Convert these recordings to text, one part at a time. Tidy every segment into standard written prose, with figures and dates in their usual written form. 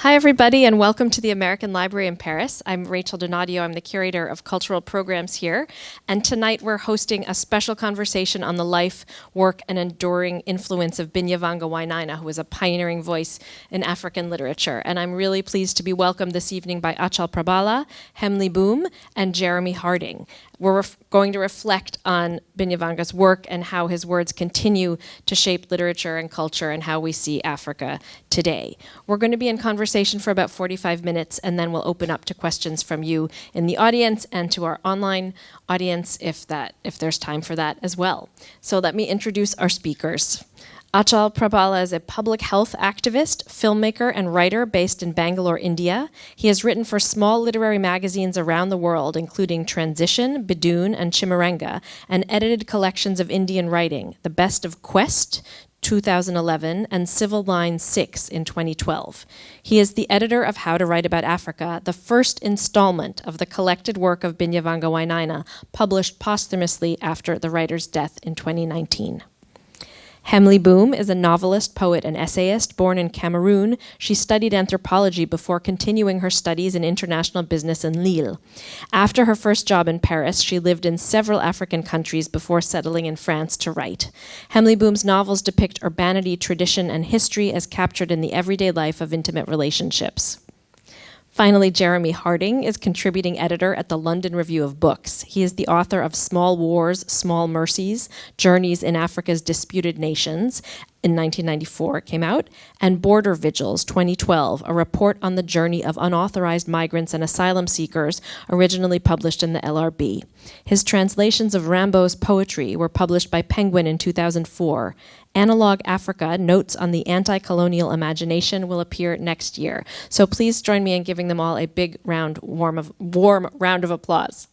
Hi, everybody, and welcome to the American Library in Paris. I'm Rachel Donadio. I'm the Curator of Cultural Programs here. And tonight we're hosting a special conversation on the life, work, and enduring influence of Binyavanga Wainaina, who was a pioneering voice in African literature. And I'm really pleased to be welcomed this evening by Achal Prabhala, Hemley Boum, and Jeremy Harding. We're going to reflect on Binyavanga's work and how his words continue to shape literature and culture and how we see Africa today. We're going to be in conversation for about 45 minutes, and then we'll open up to questions from you in the audience and to our online audience if there's time for that as well. So let me introduce our speakers. Achal Prabhala is a public health activist, filmmaker, and writer based in Bangalore, India. He has written for small literary magazines around the world, including Transition, Bidoon, and Chimurenga, and edited collections of Indian writing, The Best of Quest, 2011, and Civil Line 6 in 2012. He is the editor of How to Write About Africa, the first installment of the collected work of Binyavanga Wainaina, published posthumously after the writer's death in 2019. Hemley Boum is a novelist, poet, and essayist. Born in Cameroon, she studied anthropology before continuing her studies in international business in Lille. After her first job in Paris, she lived in several African countries before settling in France to write. Hemley Boum's novels depict urbanity, tradition, and history as captured in the everyday life of intimate relationships. Finally, Jeremy Harding is contributing editor at the London Review of Books. He is the author of Small Wars, Small Mercies, Journeys in Africa's Disputed Nations, in 1994 it came out, and Border Vigils, 2012, a report on the journey of unauthorized migrants and asylum seekers, originally published in the LRB. His translations of Rimbaud's poetry were published by Penguin in 2004. Analog Africa, Notes on the Anti-Colonial Imagination, will appear next year. So please join me in giving them all a big warm round of applause.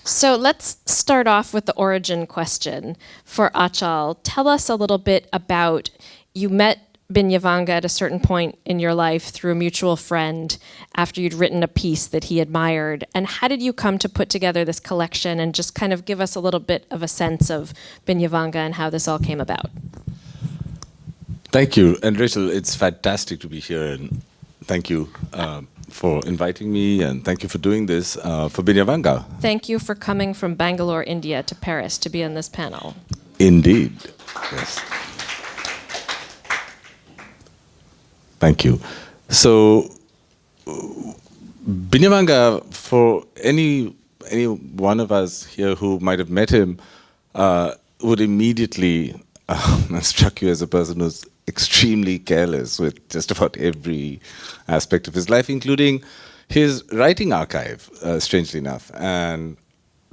So let's start off with the origin question for Achal. Tell us a little bit about, you met Binyavanga at a certain point in your life through a mutual friend after you'd written a piece that he admired. And how did you come to put together this collection, and just kind of give us a little bit of a sense of Binyavanga and how this all came about? Thank you. And Rachel, it's fantastic to be here, and thank you for inviting me, and thank you for doing this for Binyavanga. Thank you for coming from Bangalore, India to Paris to be on this panel. Indeed. Yes. Thank you. So, Binyavanga, for any one of us here who might have met him, would immediately struck you as a person who's extremely careless with just about every aspect of his life, including his writing archive, strangely enough. And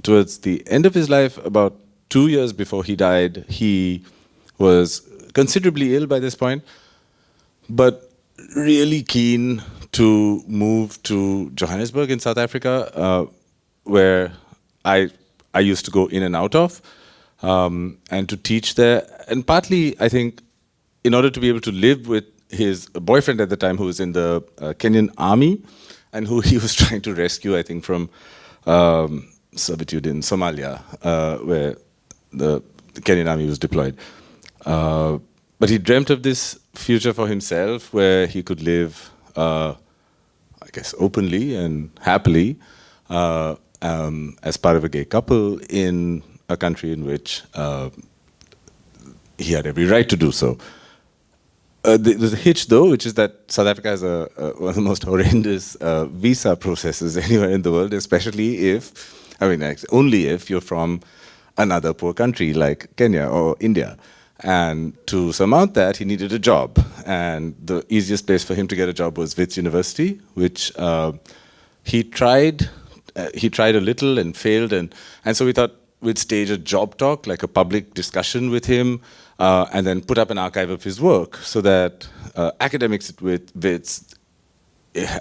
towards the end of his life, about 2 years before he died, he was considerably ill by this point, but really keen to move to Johannesburg in South Africa, where I used to go in and out of, and to teach there. And partly, I think, in order to be able to live with his boyfriend at the time, who was in the Kenyan army, and who he was trying to rescue, I think, from servitude in Somalia, where the Kenyan army was deployed. But he dreamt of this future for himself, where he could live, I guess, openly and happily as part of a gay couple in a country in which he had every right to do so. There's a hitch, though, which is that South Africa has one of the most horrendous visa processes anywhere in the world, especially only if you're from another poor country like Kenya or India. And to surmount that, he needed a job. And the easiest place for him to get a job was Wits University, which he tried a little and failed. And so we thought we'd stage a job talk, like a public discussion with him, and then put up an archive of his work so that academics with Wits,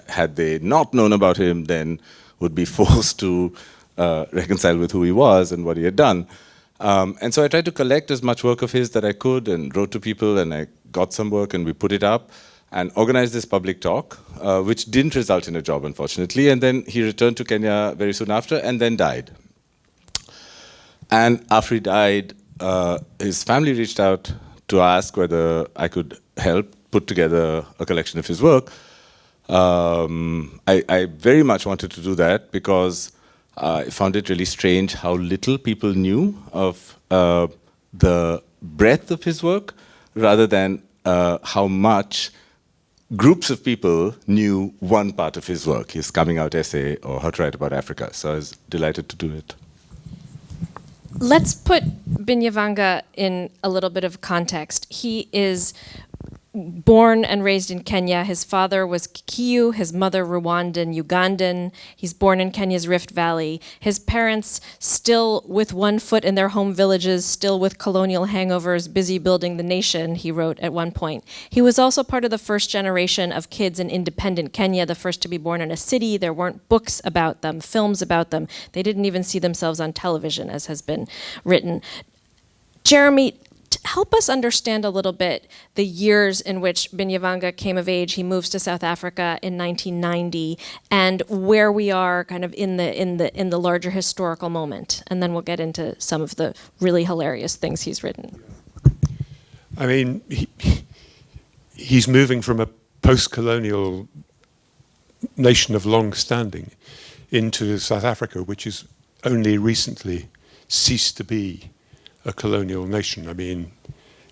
had they not known about him, then would be forced to reconcile with who he was and what he had done. And so I tried to collect as much work of his that I could, and wrote to people, and I got some work, and we put it up and organized this public talk, which didn't result in a job, unfortunately. And then he returned to Kenya very soon after, and then died. And after he died, his family reached out to ask whether I could help put together a collection of his work. I very much wanted to do that because I found it really strange how little people knew of the breadth of his work, rather than how much groups of people knew one part of his work, his coming out essay or How to Write About Africa. So I was delighted to do it. Let's put Binyavanga in a little bit of context. He is born and raised in Kenya. His father was Kikuyu, his mother Rwandan, Ugandan. He's born in Kenya's Rift Valley. His parents still with one foot in their home villages, still with colonial hangovers, busy building the nation, he wrote at one point. He was also part of the first generation of kids in independent Kenya, the first to be born in a city. There weren't books about them, films about them. They didn't even see themselves on television, as has been written. Jeremy, help us understand a little bit the years in which Binyavanga came of age. He moves to South Africa in 1990, and where we are kind of in the larger historical moment. And then we'll get into some of the really hilarious things he's written. I mean, he's moving from a post-colonial nation of long standing into South Africa, which has only recently ceased to be a colonial nation. I mean,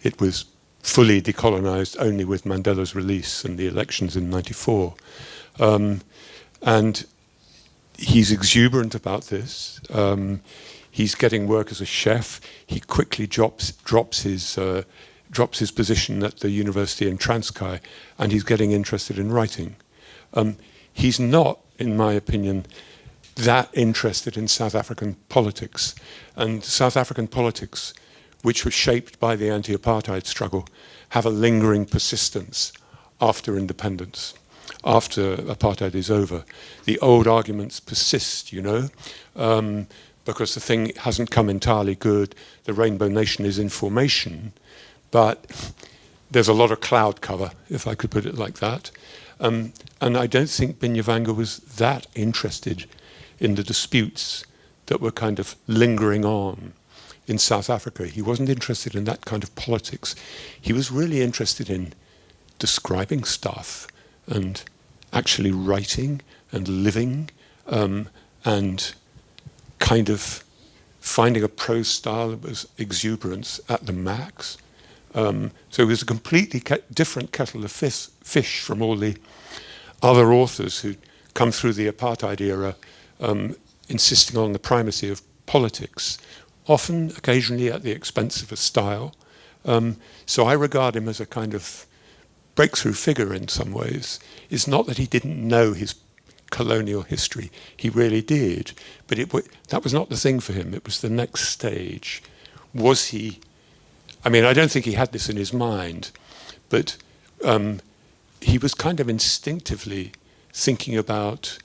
it was fully decolonized only with Mandela's release and the elections in '94. And he's exuberant about this. He's getting work as a chef. He quickly drops his position at the university in Transkei, and he's getting interested in writing. He's not, in my opinion, that interested in South African politics. And South African politics, which was shaped by the anti-apartheid struggle, have a lingering persistence after independence, after apartheid is over. The old arguments persist, you know, because the thing hasn't come entirely good. The Rainbow Nation is in formation, but there's a lot of cloud cover, if I could put it like that. And I don't think Binyavanga was that interested in the disputes that were kind of lingering on in South Africa. He wasn't interested in that kind of politics. He was really interested in describing stuff and actually writing and living and kind of finding a prose style that was exuberance at the max. So it was a completely different kettle of fish from all the other authors who'd come through the apartheid era, insisting on the primacy of politics, often, occasionally at the expense of a style. So I regard him as a kind of breakthrough figure in some ways. It's not that he didn't know his colonial history. He really did. But that was not the thing for him. It was the next stage. Was he... I mean, I don't think he had this in his mind, but he was kind of instinctively thinking about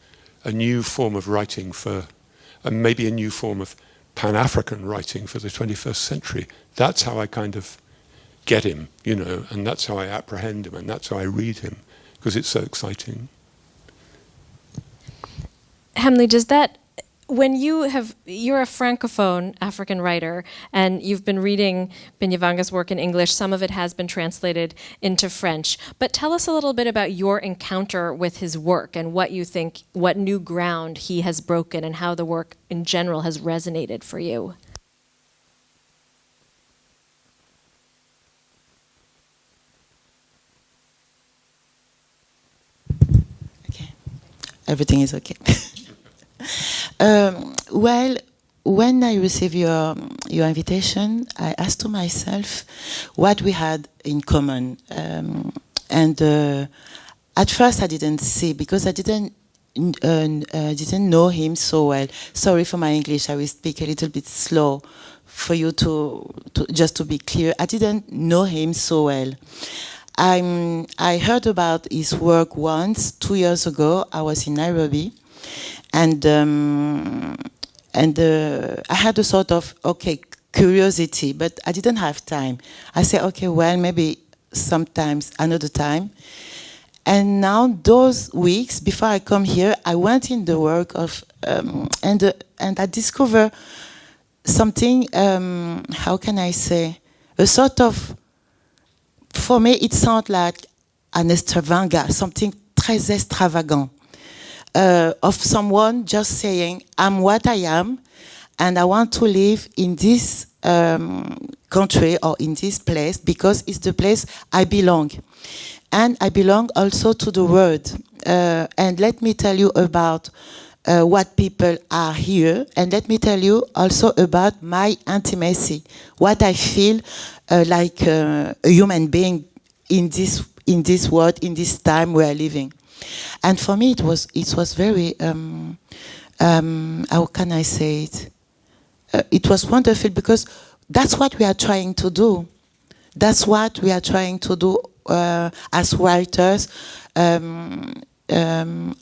a new form of writing for, and maybe a new form of Pan-African writing for the 21st century. That's how I kind of get him, you know, and that's how I apprehend him, and that's how I read him, because it's so exciting. Hemley, does that, when you're a Francophone African writer, and you've been reading Binyavanga's work in English, some of it has been translated into French, but tell us a little bit about your encounter with his work and what you think, what new ground he has broken and how the work in general has resonated for you. Okay, everything is okay. Well, when I received your invitation, I asked to myself what we had in common. And at first I didn't see, because I didn't know him so well. Sorry for my English, I will speak a little bit slow for you to just to be clear. I didn't know him so well. I heard about his work once, 2 years ago. I was in Nairobi. And I had a sort of, curiosity, but I didn't have time. I said, okay, well, maybe sometimes another time. And now those weeks before I come here, I went in the work of, and I discovered something, how can I say, a sort of for me, it sounds like an extravagant, something très extravagant, of someone just saying, I'm what I am, and I want to live in this country or in this place because it's the place I belong. And I belong also to the world. And let me tell you about what people are here, and let me tell you also about my intimacy, what I feel like a human being in this world, in this time we are living. And for me, it was very how can I say it? It was wonderful because that's what we are trying to do. That's what we are trying to do as writers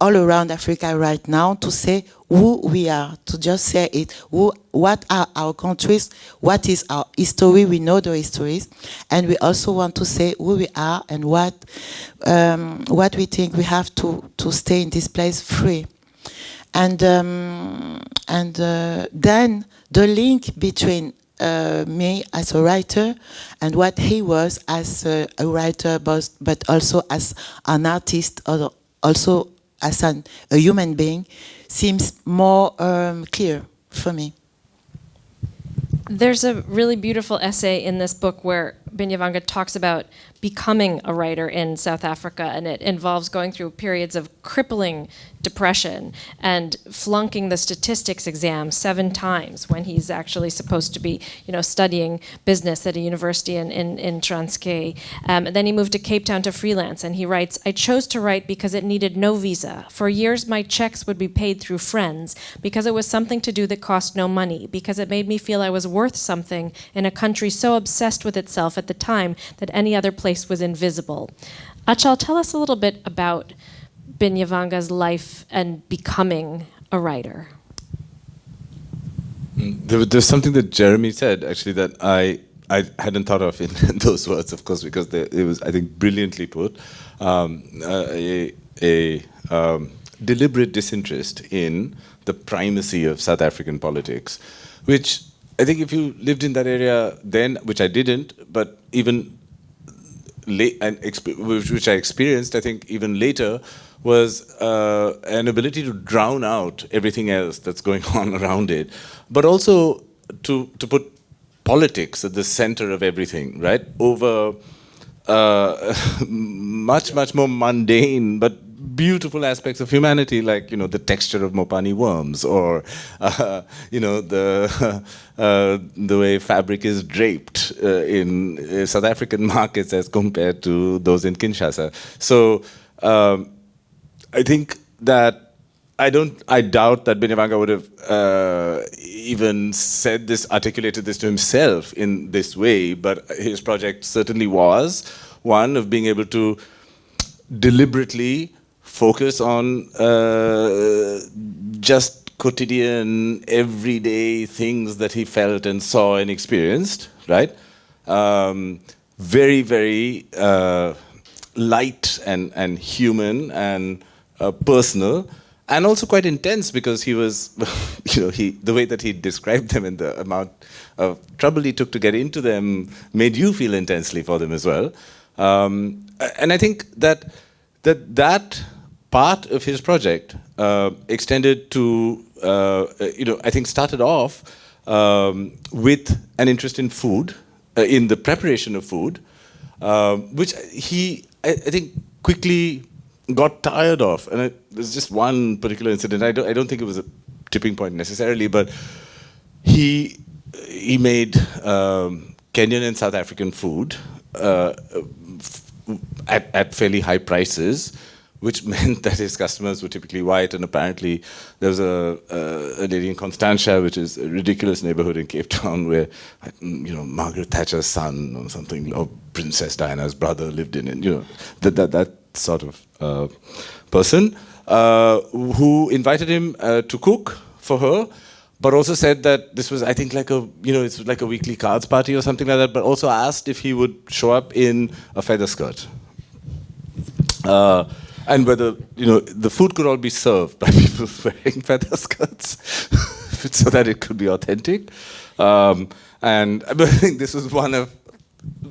all around Africa right now, to say who we are, to just say it. What are our countries? What is our history? We know the histories, and we also want to say who we are and what we think we have to stay in this place free. And then the link between me as a writer and what he was as a writer, but also as an artist, or also as a human being, seems more clear for me. There's a really beautiful essay in this book where Binyavanga talks about becoming a writer in South Africa, and it involves going through periods of crippling depression and flunking the statistics exam 7 times when he's actually supposed to be, studying business at a university in Transkei. And then he moved to Cape Town to freelance, and he writes, I chose to write because it needed no visa. For years, my checks would be paid through friends because it was something to do that cost no money, because it made me feel I was worth something in a country so obsessed with itself at the time that any other place was invisible. Achal, tell us a little bit about Binyavanga's life and becoming a writer. There's something that Jeremy said, actually, that I hadn't thought of in those words, of course, because it was, I think, brilliantly put. A deliberate disinterest in the primacy of South African politics, which I think if you lived in that area then, which I didn't, but even which I experienced, I think even later, was an ability to drown out everything else that's going on around it, but also to put politics at the center of everything, right? Over much more mundane but beautiful aspects of humanity, like the texture of Mopani worms, or the way fabric is draped in South African markets as compared to those in Kinshasa. So I think that I doubt that Binyavanga would have even articulated this to himself in this way, but his project certainly was one of being able to deliberately focus on just quotidian, everyday things that he felt and saw and experienced, right? Very, very light and human and personal, and also quite intense, because he was, the way that he described them and the amount of trouble he took to get into them made you feel intensely for them as well. And I think that part of his project extended to, I think started off with an interest in food, in the preparation of food, which he, I think, quickly got tired of. And there's just one particular incident. I don't think it was a tipping point necessarily, but he made Kenyan and South African food at fairly high prices, which meant that his customers were typically white, and apparently there was a lady in Constantia, which is a ridiculous neighborhood in Cape Town, where Margaret Thatcher's son or something, or Princess Diana's brother lived in, and that sort of person who invited him to cook for her, but also said that this was, I think, it's like a weekly cards party or something like that, but also asked if he would show up in a feather skirt. And whether, the food could all be served by people wearing feather skirts so that it could be authentic. And I think this was one of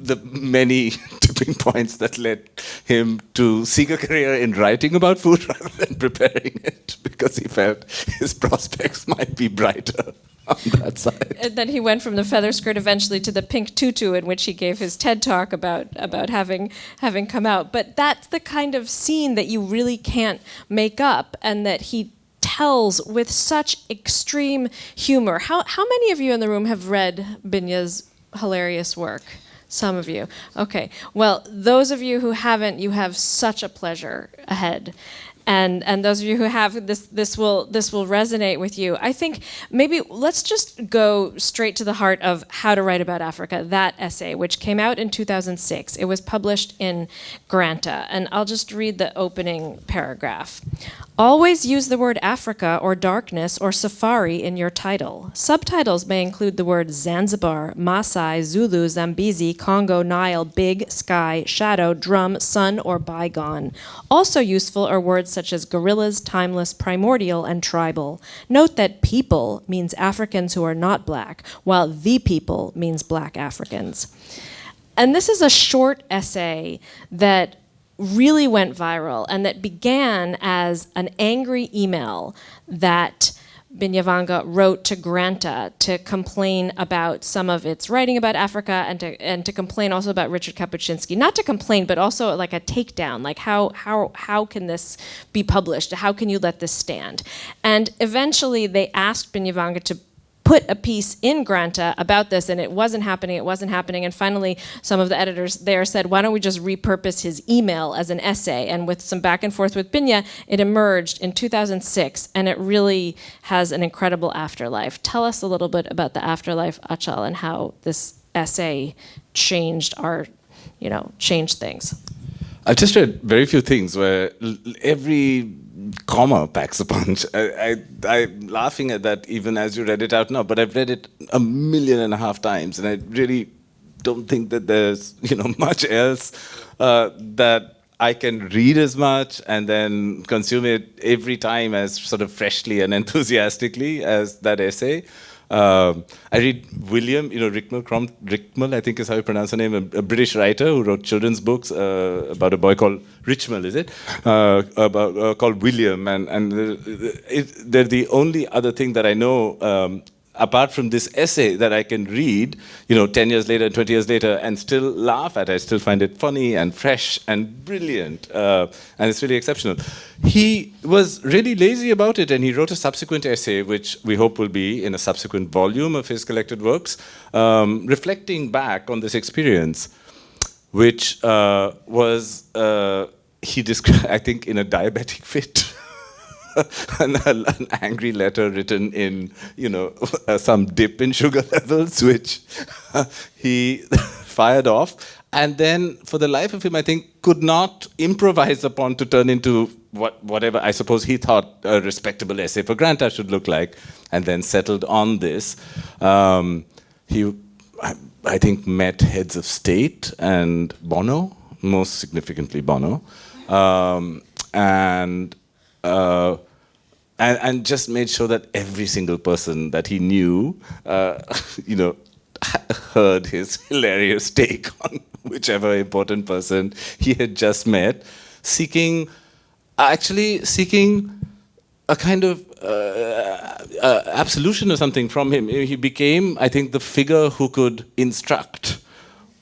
the many tipping points that led him to seek a career in writing about food rather than preparing it, because he felt his prospects might be brighter on that side. And then he went from the feather skirt eventually to the pink tutu, in which he gave his TED talk about having come out. But that's the kind of scene that you really can't make up, and that he tells with such extreme humor. How many of you in the room have read Binya's hilarious work? Some of you. Okay. Well, those of you who haven't, you have such a pleasure ahead. And those of you who have, this will resonate with you. I think maybe let's just go straight to the heart of How to Write About Africa, that essay, which came out in 2006. It was published in Granta, and I'll just read the opening paragraph. Always use the word Africa or darkness or safari in your title. Subtitles may include the words Zanzibar, Maasai, Zulu, Zambezi, Congo, Nile, big, sky, shadow, drum, sun, or bygone. Also useful are words such as gorillas, timeless, primordial, and tribal. Note that people means Africans who are not black, while the people means black Africans. And this is a short essay that really went viral and that began as an angry email that Binyavanga wrote to Granta to complain about some of its writing about Africa, and to complain also about Richard Kapuscinski. Not to complain, but also like a takedown. Like how can this be published? How can you let this stand? And eventually they asked Binyavanga to put a piece in Granta about this, and it wasn't happening. And finally, some of the editors there said, why don't we just repurpose his email as an essay? And with some back and forth with Binya, it emerged in 2006, and it really has an incredible afterlife. Tell us a little bit about the afterlife, Achal, and how this essay changed changed things. I've just read very few things where every comma packs a punch. I'm laughing at that even as you read it out now, but I've read it 1.5 million times, and I really don't think that there's much else that I can read as much and then consume it every time as sort of freshly and enthusiastically as that essay. I read William, Rickmell, I think is how you pronounce her name, a British writer who wrote children's books about a boy called Richmell, is it? Called William, and they're the only other thing that I know apart from this essay that I can read, 10 years later, 20 years later, and still laugh at. I still find it funny and fresh and brilliant, and it's really exceptional. He was really lazy about it, and he wrote a subsequent essay, which we hope will be in a subsequent volume of his collected works, reflecting back on this experience, which was, he described, I think, in a diabetic fit. an angry letter written in, some dip in sugar levels, which he fired off. And then, for the life of him, I think, could not improvise upon to turn into whatever I suppose he thought a respectable essay for Granta should look like, and then settled on this. He, I think, met heads of state and Bono, most significantly Bono, and just made sure that every single person that he knew, heard his hilarious take on whichever important person he had just met, seeking a kind of absolution or something from him. He became, I think, the figure who could instruct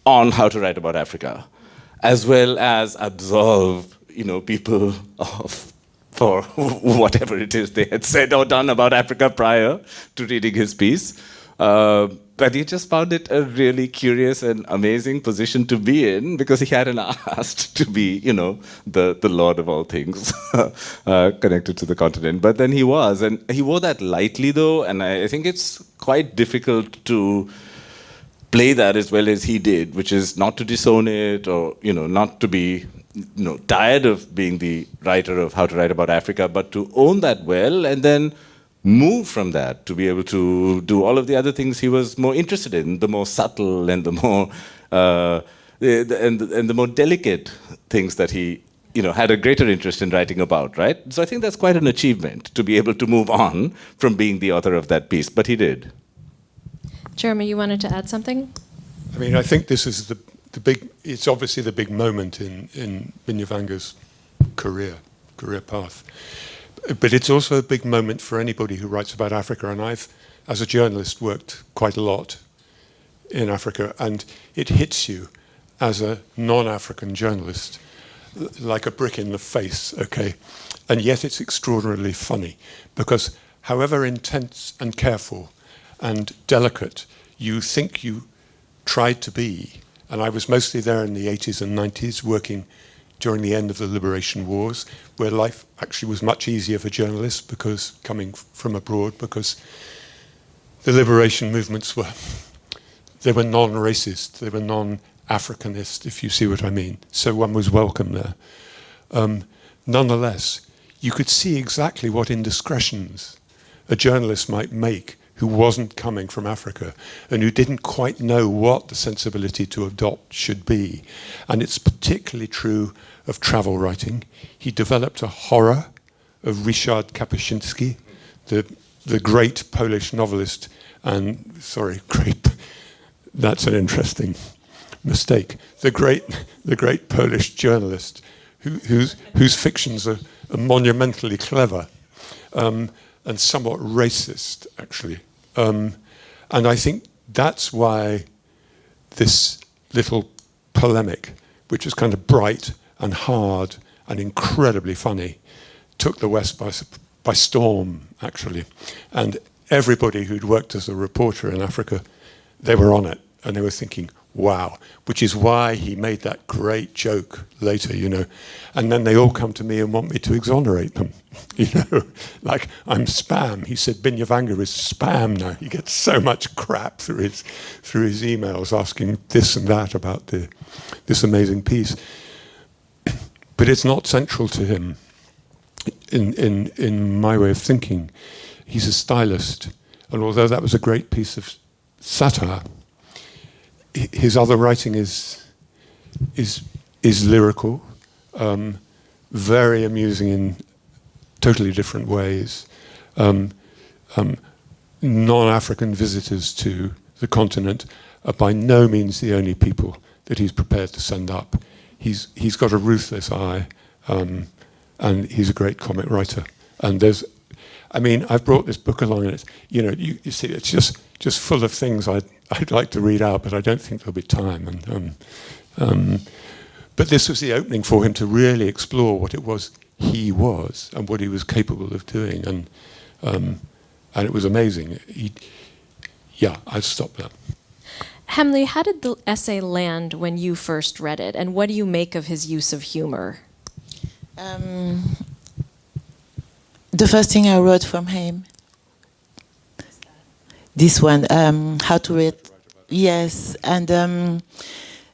on how to write about Africa, as well as absolve, people for whatever it is they had said or done about Africa prior to reading his piece. But he just found it a really curious and amazing position to be in, because he hadn't asked to be, the lord of all things connected to the continent. But then he was, and he wore that lightly, though, and I think it's quite difficult to play that as well as he did, which is not to disown it or, not to be tired of being the writer of How to Write About Africa, but to own that well and then move from that to be able to do all of the other things he was more interested in, the more subtle and the more the more delicate things that he had a greater interest in writing about, right? So I think that's quite an achievement to be able to move on from being the author of that piece, but he did. Jeremy, you wanted to add something? I mean, I think this is it's obviously the big moment in Binyavanga's career path. But it's also a big moment for anybody who writes about Africa. And I've, as a journalist, worked quite a lot in Africa, and it hits you as a non-African journalist like a brick in the face, okay? And yet it's extraordinarily funny, because however intense and careful and delicate you think you tried to be, and I was mostly there in the 80s and 90s working during the end of the liberation wars, where life actually was much easier for journalists because coming from abroad, because the liberation movements were non-racist, they were non-Africanist, if you see what I mean. So one was welcome there. Nonetheless, you could see exactly what indiscretions a journalist might make who wasn't coming from Africa and who didn't quite know what the sensibility to adopt should be. And it's particularly true of travel writing. He developed a horror of Ryszard Kapuscinski, the great Polish novelist and, that's an interesting mistake. The great Polish journalist whose fictions are monumentally clever and somewhat racist, actually. And I think that's why this little polemic, which was kind of bright and hard and incredibly funny, took the West by storm, actually. And everybody who'd worked as a reporter in Africa, they were on it, and they were thinking, wow, which is why he made that great joke later, you know. And then they all come to me and want me to exonerate them, you know, like I'm spam. He said Binyavanga is spam now. He gets so much crap through his emails asking this and that about this amazing piece. But it's not central to him in my way of thinking. He's a stylist, and although that was a great piece of satire, his other writing is lyrical, very amusing in totally different ways. Non-African visitors to the continent are by no means the only people that he's prepared to send up. He's got a ruthless eye, and he's a great comic writer. And I've brought this book along, and it's, you know, you see, it's just full of things I'd like to read out, but I don't think there'll be time. And but this was the opening for him to really explore what it was he was and what he was capable of doing, and it was amazing. I'd stop there. Hemley, how did the essay land when you first read it, and what do you make of his use of humor? The first thing I wrote from him, this one, how to read, yes, and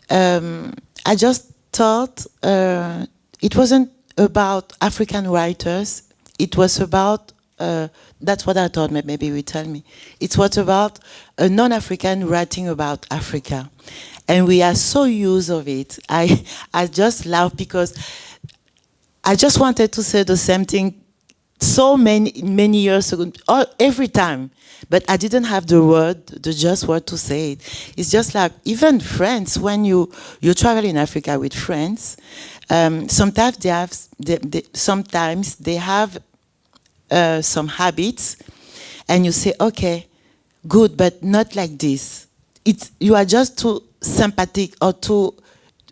I just thought it wasn't about African writers. It was about, that's what I thought, maybe you tell me. It was about a non-African writing about Africa. And we are so used of it. I just laugh because I just wanted to say the same thing so many years ago, every time, but I didn't have the just word to say it. It's just like, even friends, when you travel in Africa with friends, sometimes they have some habits, and you say, okay, good, but not like this. You are just too sympathetic or too,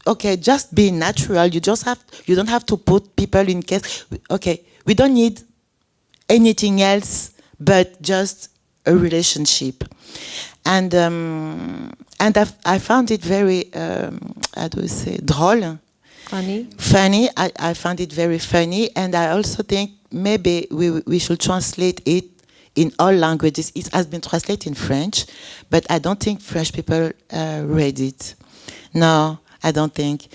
okay, just be natural. You don't have to put people in case. Okay, we don't need anything else but just a relationship. And I found it very, how do we say, drôle? Funny. I found it very funny, and I also think maybe we should translate it in all languages. It has been translated in French, but I don't think French people read it. No, I don't think.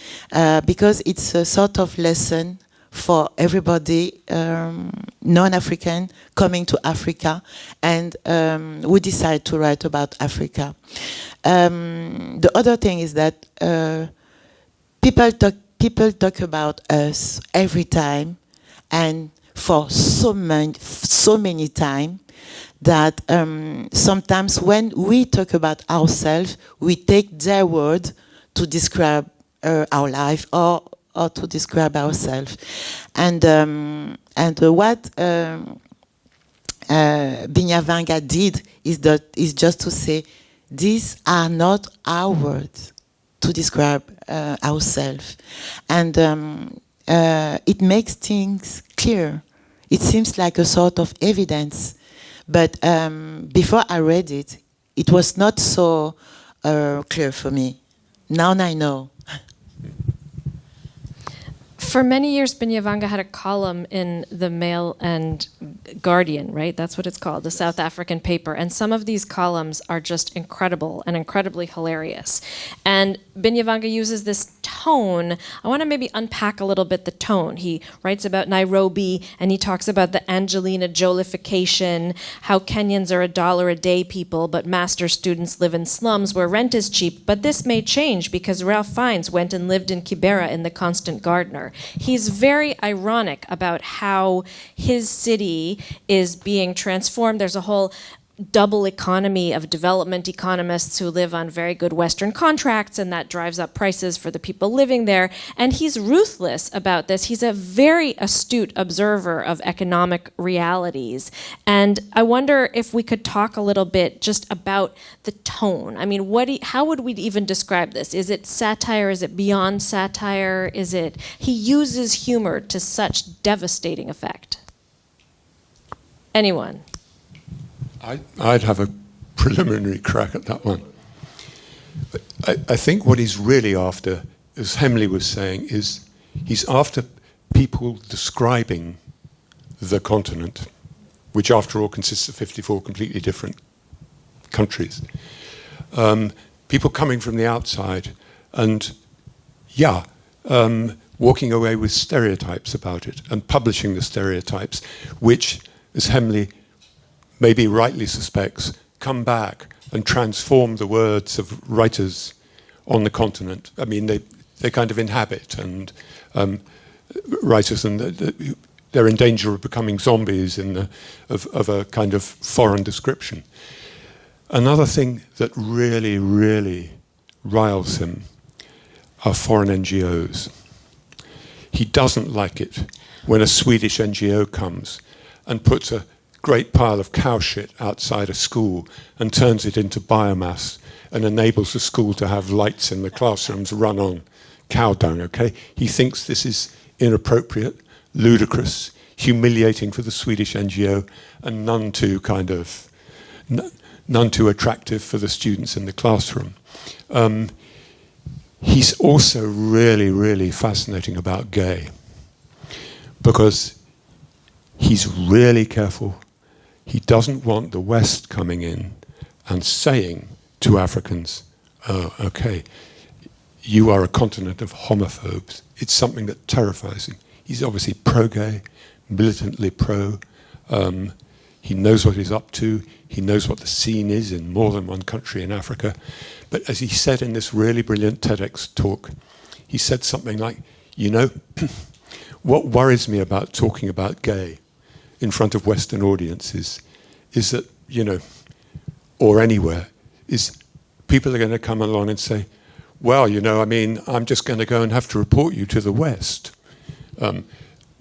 Because it's a sort of lesson for everybody, non-African, coming to Africa, and we decide to write about Africa. The other thing is that people talk about us every time, and for so many times, that sometimes when we talk about ourselves, we take their word to describe our life or to describe ourselves. And what Binyavanga did is just to say, these are not our words to describe ourselves. And it makes things clear. It seems like a sort of evidence. But before I read it, it was not so clear for me. Now I know. For many years, Binyavanga had a column in the Mail and Guardian, right? That's what it's called, the South African paper. And some of these columns are just incredible and incredibly hilarious. And Binyavanga uses this tone. I want to maybe unpack a little bit the tone. He writes about Nairobi, and he talks about the Angelina Jolification, how Kenyans are $1 a day people, but master students live in slums where rent is cheap. But this may change because Ralph Fiennes went and lived in Kibera in The Constant Gardener. He's very ironic about how his city is being transformed. There's a whole double economy of development economists who live on very good Western contracts, and that drives up prices for the people living there. And he's ruthless about this. He's a very astute observer of economic realities. And I wonder if we could talk a little bit just about the tone. I mean, how would we even describe this? Is it satire? Is it beyond satire? He uses humor to such devastating effect. Anyone? I'd have a preliminary crack at that one. I think what he's really after, as Hemley was saying, is he's after people describing the continent, which after all consists of 54 completely different countries. People coming from the outside and, walking away with stereotypes about it and publishing the stereotypes, which, as Hemley maybe rightly suspects, come back and transform the words of writers on the continent. I mean, they kind of inhabit, and writers, and they're in danger of becoming zombies of a kind of foreign description. Another thing that really, really riles him are foreign NGOs. He doesn't like it when a Swedish NGO comes and puts a great pile of cow shit outside a school and turns it into biomass and enables the school to have lights in the classrooms run on cow dung, okay? He thinks this is inappropriate, ludicrous, humiliating for the Swedish NGO, and none too attractive for the students in the classroom. He's also really, really fascinating about gay, because he's really careful. He doesn't want the West coming in and saying to Africans, oh, okay, you are a continent of homophobes. It's something that terrifies him. He's obviously pro-gay, militantly pro. He knows what he's up to. He knows what the scene is in more than one country in Africa. But as he said in this really brilliant TEDx talk, he said something like, what worries me about talking about gay in front of Western audiences is that, or anywhere, is people are going to come along and say, well, I'm just going to go and have to report you to the West.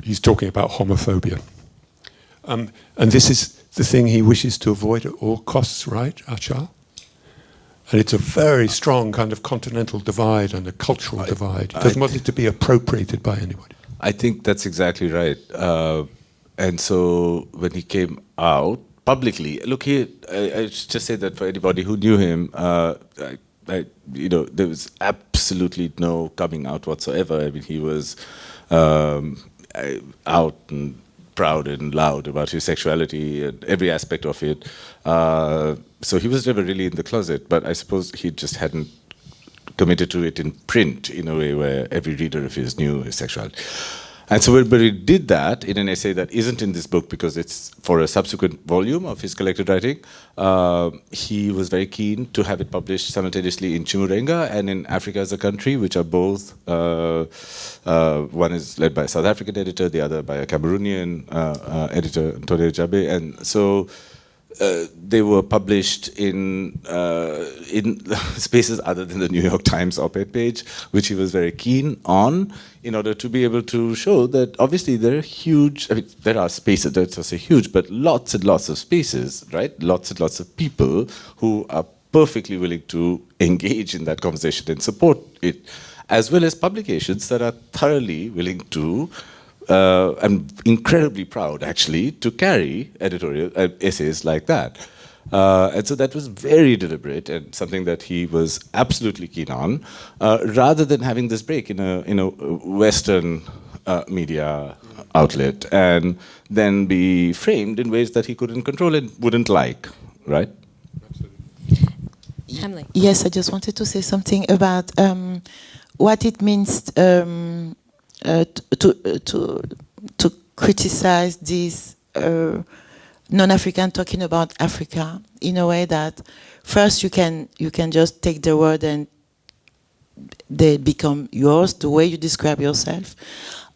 He's talking about homophobia. And this is the thing he wishes to avoid at all costs, right, Achal? And it's a very strong kind of continental divide and a cultural divide. He doesn't want it to be appropriated by anybody. I think that's exactly right. And so when he came out publicly, look, I should just say that for anybody who knew him, there was absolutely no coming out whatsoever. I mean, he was out and proud and loud about his sexuality and every aspect of it. So he was never really in the closet, but I suppose he just hadn't committed to it in print in a way where every reader of his knew his sexuality. And so but he did that in an essay that isn't in this book because it's for a subsequent volume of his collected writing. He was very keen to have it published simultaneously in Chimurenga and in Africa as a Country, which are both, one is led by a South African editor, the other by a Cameroonian editor, Antonio Jabe. And so they were published in spaces other than the New York Times op-ed page, which he was very keen on, in order to be able to show that obviously there are huge, I mean, there are spaces, that's not say huge, but lots and lots of spaces, right? Lots and lots of people who are perfectly willing to engage in that conversation and support it, as well as publications that are thoroughly willing to I'm incredibly proud, actually, to carry editorial essays like that. And so that was very deliberate and something that he was absolutely keen on, rather than having this break in a Western media outlet and then be framed in ways that he couldn't control and wouldn't like, right? Hemley. Yes, I just wanted to say something about what it means to criticize these non-African talking about Africa in a way that first you can just take the word and they become yours, the way you describe yourself,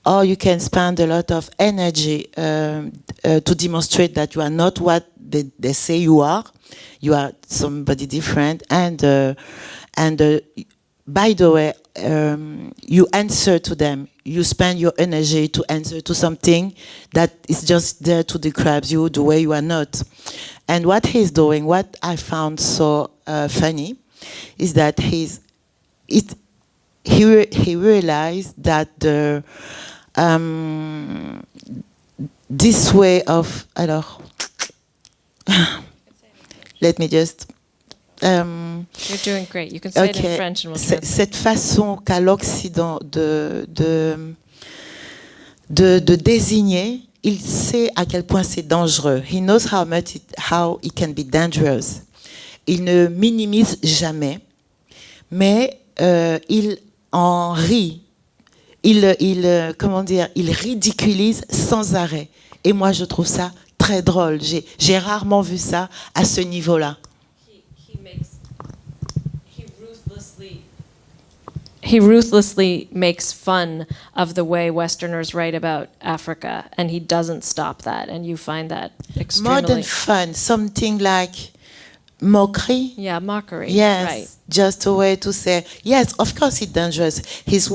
or you can spend a lot of energy to demonstrate that you are not what they say you are somebody different, and by the way, you answer to them. You spend your energy to answer to something that is just there to describe you the way you are not. And what he's doing, what I found so funny, is that he realized that this way of, let me just. You're doing great. You can say it in French and we'll translate. Cette façon qu'a l'Occident de désigner, il sait à quel point c'est dangereux. He knows how it can be dangerous. Il ne minimise jamais, mais il en rit. Il ridiculise sans arrêt. Et moi, je trouve ça très drôle. J'ai rarement vu ça à ce niveau-là. He ruthlessly makes fun of the way Westerners write about Africa, and he doesn't stop that, and you find that extremely... More than fun, something like mockery. Yeah, mockery. Yes, right. Just a way to say, yes, of course it's dangerous. He's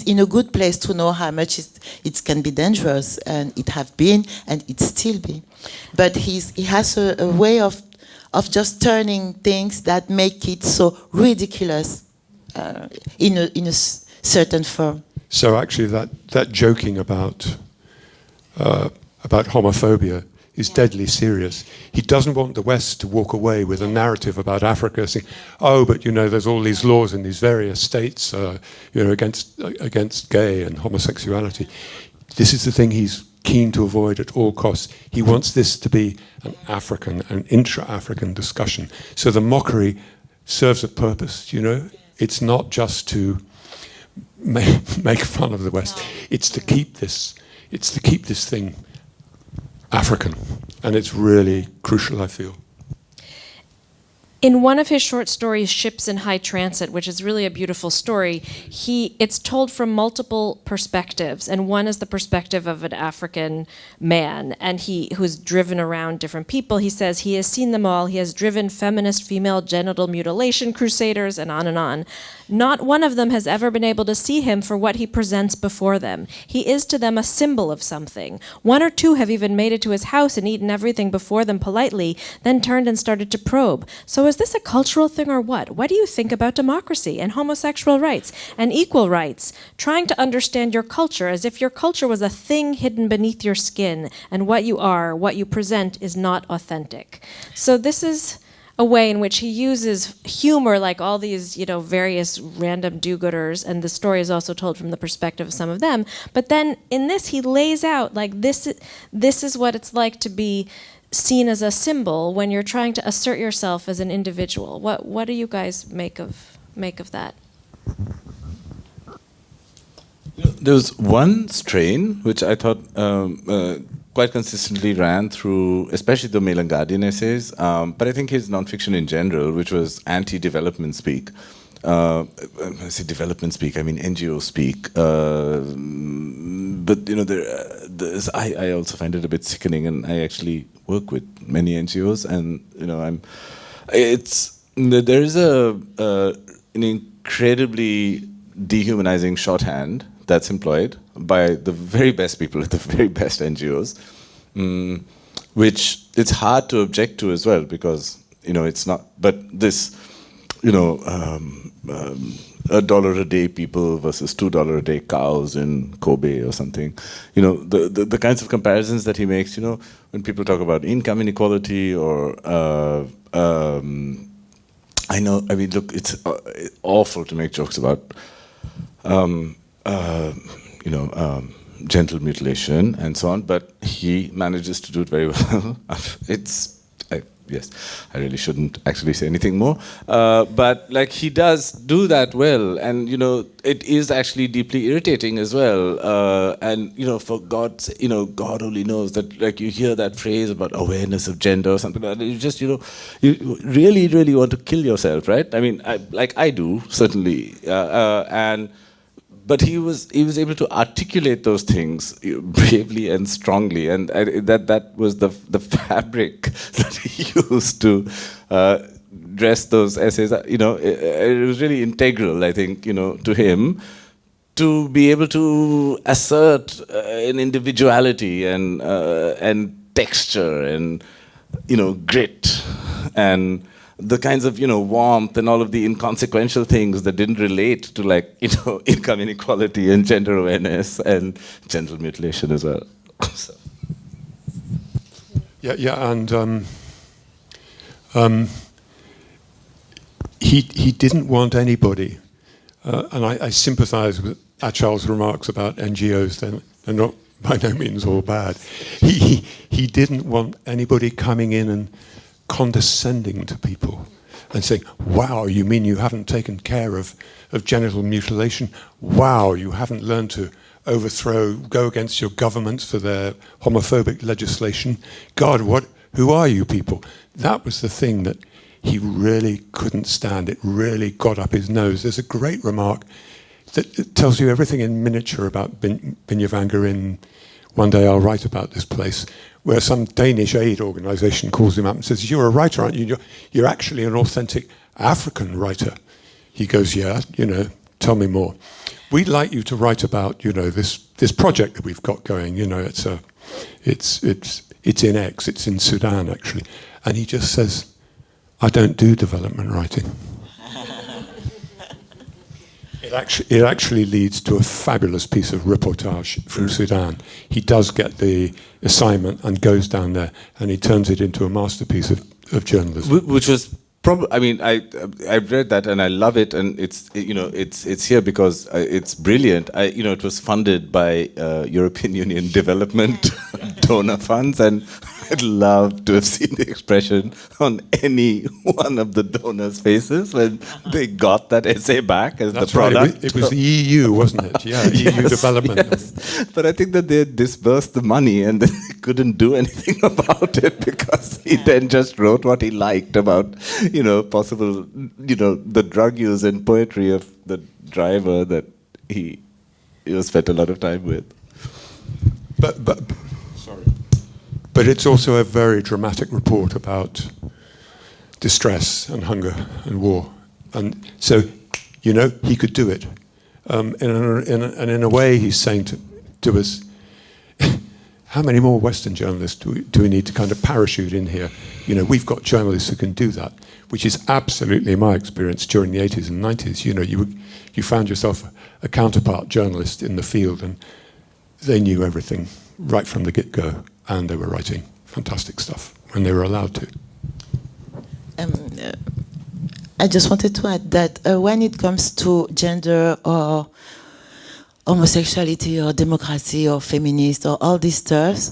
in a good place to know how much it can be dangerous, and it have been, and it still be. But he has a way of just turning things that make it so ridiculous in a certain form. So actually that joking about homophobia is deadly serious. He doesn't want the West to walk away with a narrative about Africa saying, oh, but there's all these laws in these various states against gay and homosexuality. This is the thing he's keen to avoid at all costs. He wants this to be an intra-African discussion. So the mockery serves a purpose, It's not just to make fun of the West. It's to keep this thing African. And it's really crucial, I feel. In one of his short stories, Ships in High Transit, which is really a beautiful story, it's told from multiple perspectives, and one is the perspective of an African man, and who's driven around different people. He says he has seen them all. He has driven feminist female genital mutilation crusaders, and on and on. Not one of them has ever been able to see him for what he presents before them. He is to them a symbol of something. One or two have even made it to his house and eaten everything before them politely, then turned and started to probe. So is this a cultural thing or what? What do you think about democracy and homosexual rights and equal rights? Trying to understand your culture as if your culture was a thing hidden beneath your skin, and what you are, what you present, is not authentic. So this is a way in which he uses humor, like all these, various random do-gooders, and the story is also told from the perspective of some of them. But then in this, he lays out, like, this is what it's like to be seen as a symbol when you're trying to assert yourself as an individual. What do you guys make of that? There was one strain which I thought quite consistently ran through, especially the Melangardian essays, but I think his nonfiction in general, which was anti-development speak, I say development speak, I mean NGO speak. But I also find it a bit sickening, and I actually work with many NGOs, and there is an incredibly dehumanizing shorthand that's employed by the very best people at the very best NGOs, which it's hard to object to as well, because it's not. But this, $1 a day people versus $2 a day cows in Kobe or something. The kinds of comparisons that he makes. When people talk about income inequality or look, it's awful to make jokes about genital mutilation and so on, but he manages to do it very well. Yes, I really shouldn't actually say anything more. But he does do that well, and it is actually deeply irritating as well. And for God only knows that you hear that phrase about awareness of gender or something like that. You just you really, really want to kill yourself, right? I mean, I do certainly, but he was able to articulate those things bravely and strongly, and that was the fabric that he used to dress those essays. It was really integral, I think, to him, to be able to assert an individuality and texture and grit and the kinds of warmth and all of the inconsequential things that didn't relate to income inequality and gender awareness and genital mutilation as well. So. And he didn't want anybody, and I sympathise with Achal's remarks about NGOs. They're not by no means all bad. He didn't want anybody coming in and condescending to people and saying, wow, you mean you haven't taken care of genital mutilation? Wow, you haven't learned to go against your governments for their homophobic legislation. God, who are you people? That was the thing that he really couldn't stand. It really got up his nose. There's a great remark that tells you everything in miniature about Binyavanga in One Day I'll Write About This Place, where some Danish aid organisation calls him up and says, you're a writer, aren't you? You're actually an authentic African writer. He goes, yeah, tell me more. We'd like you to write about, this project that we've got going. It's in X, it's in Sudan, actually. And he just says, I don't do development writing. It actually leads to a fabulous piece of reportage from Sudan. He does get the assignment and goes down there, and he turns it into a masterpiece of journalism. Which was probably, I mean, I've read that and I love it, and it's here because it's brilliant. It was funded by European Union development donor funds, and I'd love to have seen the expression on any one of the donors' faces when they got that essay back as That's the product. Right. It was the EU, wasn't it? Yeah, EU development. Yes. But I think that they disbursed the money and they couldn't do anything about it because he then just wrote what he liked about, possible, the drug use and poetry of the driver that he spent a lot of time with. But it's also a very dramatic report about distress and hunger and war. And so, he could do it. And in a way, he's saying to us, how many more Western journalists do we need to kind of parachute in here? We've got journalists who can do that, which is absolutely my experience during the 80s and 90s. You found yourself a counterpart journalist in the field, and they knew everything right from the get-go. And they were writing fantastic stuff when they were allowed to. I just wanted to add that when it comes to gender or homosexuality or democracy or feminist or all these stuff,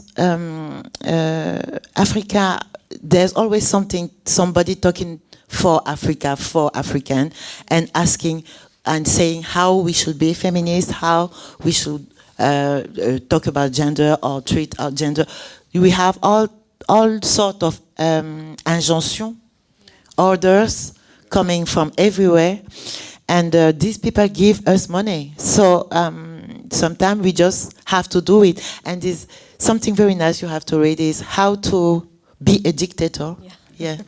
Africa, there's always somebody talking for Africa, for African, and asking and saying how we should be feminist, how we should talk about gender or treat our gender. We have all sort of injunctions, orders coming from everywhere, And these people give us money. So sometimes we just have to do it. And there's something very nice you have to read is How to Be a Dictator. Yeah.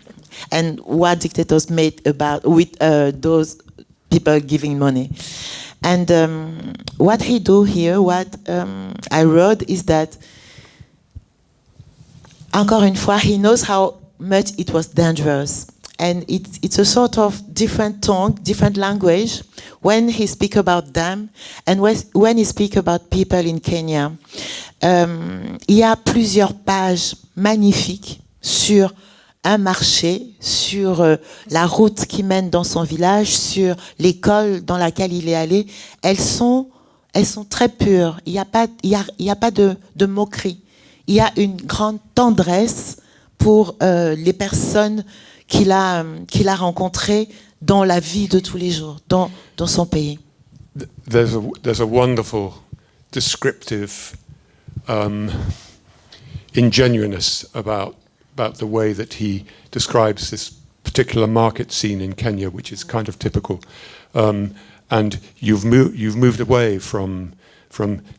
And what dictators made about with those people giving money. And what he do here, what I wrote is that, encore une fois, he knows how much it was dangerous. And it's a sort of different tongue, different language when he speaks about them and when he speaks about people in Kenya. Il y a plusieurs pages magnifiques sur un marché, sur la route qui mène dans son village, sur l'école dans laquelle il est allé. Elles sont très pures. Il n'y a pas de moquerie. Il y a une grande tendresse pour les personnes qu'il a rencontrées dans la vie de tous les jours, dans son pays. There's a wonderful descriptive ingenuiness about the way that he describes this particular market scene in Kenya, which is kind of typical. And you've moved away from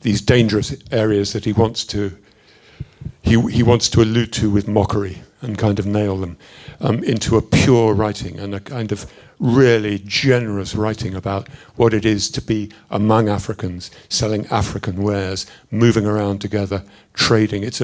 these dangerous areas that he wants to allude to with mockery and kind of nail them into a pure writing and a kind of really generous writing about what it is to be among Africans, selling African wares, moving around together, trading. It's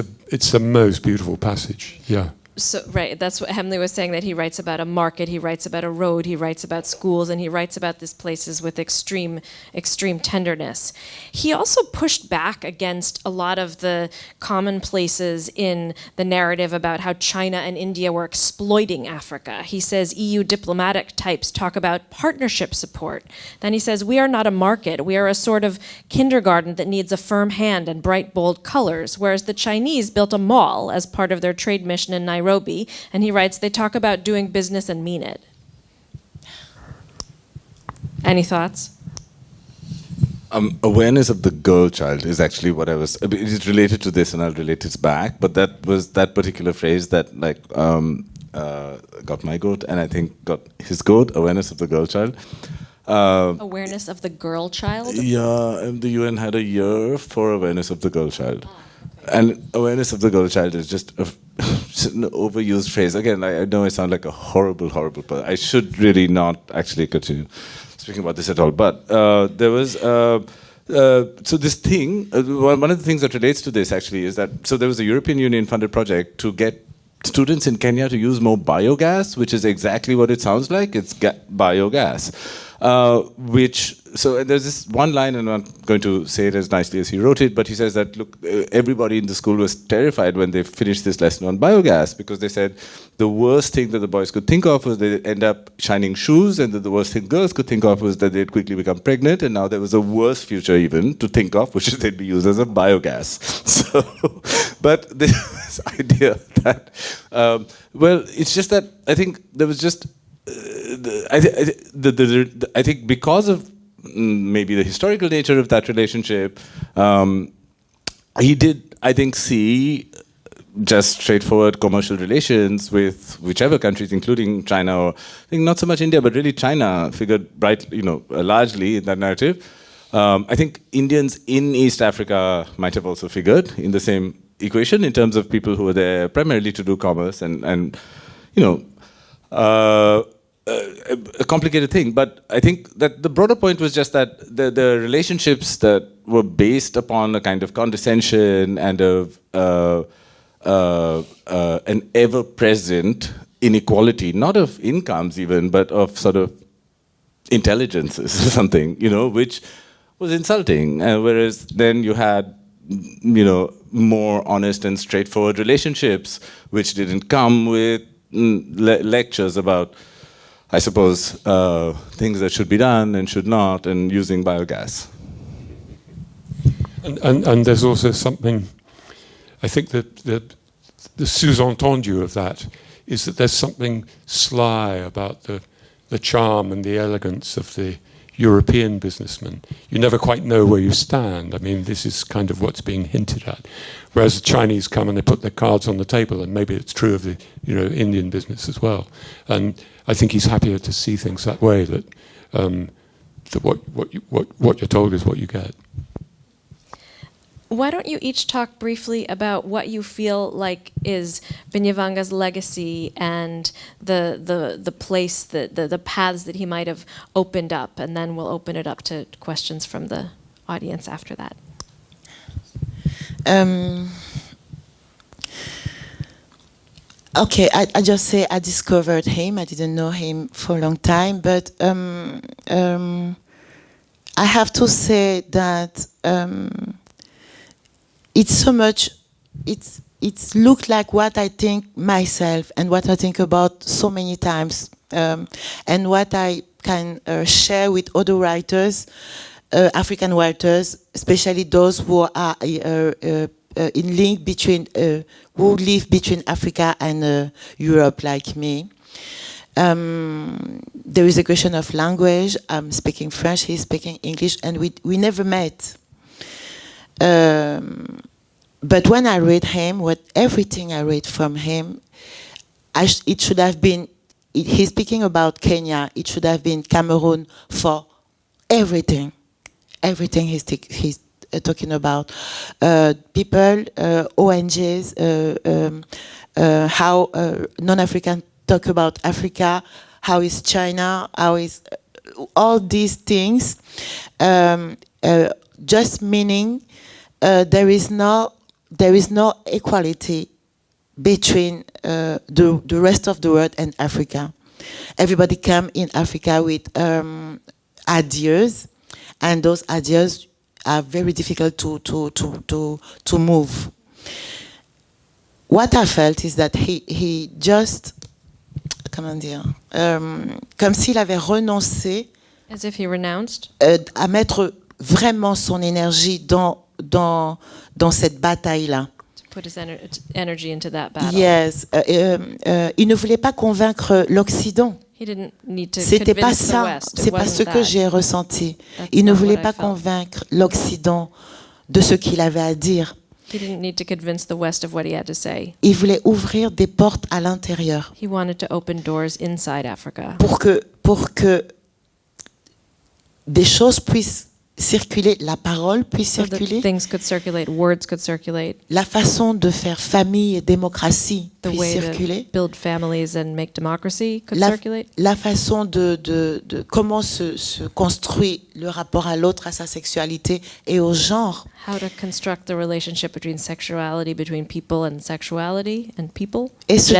the most beautiful passage. Yeah. So, right, that's what Hemley was saying, that he writes about a market, he writes about a road, he writes about schools, and he writes about these places with extreme tenderness. He also pushed back against a lot of the commonplaces in the narrative about how China and India were exploiting Africa. He says EU diplomatic types talk about partnership support. Then he says, we are not a market, we are a sort of kindergarten that needs a firm hand and bright, bold colors, whereas the Chinese built a mall as part of their trade mission in Nairobi. And he writes, they talk about doing business and mean it. Any thoughts? Awareness of the girl child is actually what I was. It is related to this, and I'll relate it back. But that was that particular phrase that got my goat, and I think got his goat. Awareness of the girl child. Awareness of the girl child? Yeah, and the UN had a year for awareness of the girl child. And awareness of the girl child is just an overused phrase. Again, I know I sound like a horrible person. I should really not actually continue speaking about this at all. But there was... so this thing, one of the things that relates to this actually is that, so there was a European Union funded project to get students in Kenya to use more biogas, which is exactly what it sounds like. It's biogas. So there's this one line, and I'm not going to say it as nicely as he wrote it, but he says that, look, everybody in the school was terrified when they finished this lesson on biogas, because they said the worst thing that the boys could think of was they'd end up shining shoes, and that the worst thing girls could think of was that they'd quickly become pregnant, and now there was a worse future even to think of, which is they'd be used as a biogas. So, but this idea that, well, it's just that I think there was just, I think because of maybe the historical nature of that relationship, he did, I think, see just straightforward commercial relations with whichever countries, including China, or I think not so much India, but really China figured largely in that narrative. I think Indians in East Africa might have also figured in the same equation in terms of people who were there primarily to do commerce and a complicated thing, but I think that the broader point was just that the relationships that were based upon a kind of condescension and of an ever-present inequality, not of incomes even, but of sort of intelligences or something, which was insulting. Whereas then you had, more honest and straightforward relationships, which didn't come with lectures about, I suppose, things that should be done and should not, and using biogas. And there's also something, I think that the sous-entendu of that is that there's something sly about the charm and the elegance of the European businessman. You never quite know where you stand. I mean, this is kind of what's being hinted at. Whereas the Chinese come and they put their cards on the table, and maybe it's true of the Indian business as well. And I think he's happier to see things that way, that that what you're told is what you get. Why don't you each talk briefly about what you feel like is Binyavanga's legacy and the place, the paths that he might have opened up, and then we'll open it up to questions from the audience after that. Okay, I just say I discovered him. I didn't know him for a long time, but I have to say that it's so much. It's looked like what I think myself and what I think about so many times, and what I can share with other writers, African writers, especially those who are in link between who live between Africa and Europe, like me. There is a question of language. I'm speaking French, he's speaking English, and we never met. But when I read him, everything I read from him, it should have been. He's speaking about Kenya. It should have been Cameroon for everything. Everything he's talking about people, ONGs, how non-African talk about Africa, how is China, how is all these things, just meaning there is no equality between the rest of the world and Africa. Everybody come in Africa with ideas, and those ideas are very difficult to move. What I felt is that he just, comment dire, comme s'il avait renoncé, as if he renounced, à mettre vraiment son énergie dans cette bataille-là. To put his energy into that battle. Yes, il ne voulait pas convaincre l'Occident. He didn't need to C'était pas convince the ça, West. c'est pas ce que j'ai ressenti. Il ne voulait pas convaincre l'Occident de ce qu'il avait à dire. He didn't need to convince the West of what he had to say. Il voulait ouvrir des portes à l'intérieur. He wanted to open doors inside Africa. Pour que des choses puissent circuler, la parole puisse So that circuler, things could circulate, words could circulate, la façon de faire famille et démocratie the puisse way circuler, to build families and make democracy could la circulate, façon de comment se construit le rapport à l'autre, à sa sexualité et au genre. how to construct the relationship between sexuality, between people and sexuality and people, Et ce